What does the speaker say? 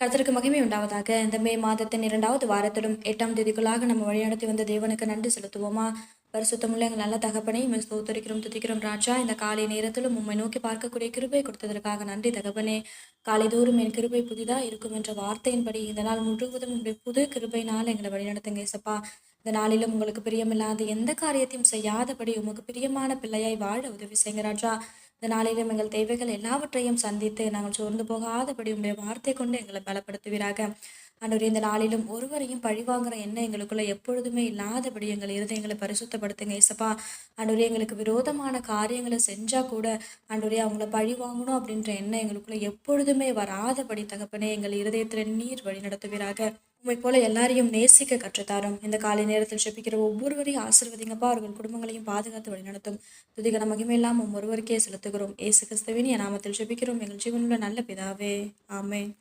கர்த்தருக்கு மகிமை உண்டாவதாக. இந்த மே மாதத்தின் 2வது வாரத்திலும் 8ஆம் தேதிக்குள்ளாக நம்ம வழிநடத்தி வந்த தேவனுக்கு நன்றி செலுத்துவோமா? பரிசுத்தமுள்ள எங்கள் நல்ல தகப்பனை உம்மை ஸ்தோத்தரிக்கிறோம், துதிக்கிறோம் ராஜா. இந்த காலை நேரத்திலும் உம்மை நோக்கி பார்க்கக்கூடிய கிருபை கொடுத்ததற்காக நன்றி தகப்பனே. காலைதோறும் என் கிருபை புதிதா இருக்கும் என்ற வார்த்தையின்படி இந்த நாள் முழுவதும் உங்களுடைய புது கிருபையினால் எங்களை வழிநடத்துங்க ஏசப்பா. இந்த நாளிலும் உங்களுக்கு பிரியமில்லாத எந்த காரியத்தையும் செய்யாதபடி உமக்கு பிரியமான பிள்ளையாய் வாழ உதவி செய்யுங்க ராஜா. இந்த நாளிலும் எங்கள் தேவைகள் எல்லாவற்றையும் சந்தித்து நாங்கள் சோர்ந்து போகாதபடி உங்களுடைய வார்த்தை கொண்டு எங்களை பலப்படுத்துவீராக. ஆண்டவரே, இந்த நாளிலும் ஒருவரையும் பழிவாங்குற எண்ணம் எங்களுக்குள்ள எப்பொழுதுமே இல்லாதபடி எங்கள் இருதயங்களை பரிசுத்தப்படுத்துங்க ஏசப்பா. ஆண்டவரே, எங்களுக்கு விரோதமான காரியங்களை செஞ்சா கூட ஆண்டவரே அவங்கள பழி வாங்கணும் அப்படின்ற எண்ணம் எங்களுக்குள்ள எப்பொழுதுமே வராதபடி தகப்பனே எங்கள் இருதயத்தில் நீர் வழி நடத்துவீராக. உண்மை போல எல்லாரையும் நேசிக்க கற்றுத்தாரும். இந்த காலை நேரத்தில் செபிக்கிற ஒவ்வொருவரையும் ஆசீர்வதிங்கப்பா. அவர்கள் குடும்பங்களையும் பாதுகாத்து வழிநடத்தும். துதிகன மகிமையெல்லாம் ஒருவருக்கே செலுத்துகிறோம். இயேசு கிறிஸ்துவின் என் நாமத்தில் செபிக்கிறோம் எங்கள் ஜீவனுள்ள நல்ல பிதாவே. ஆமென்.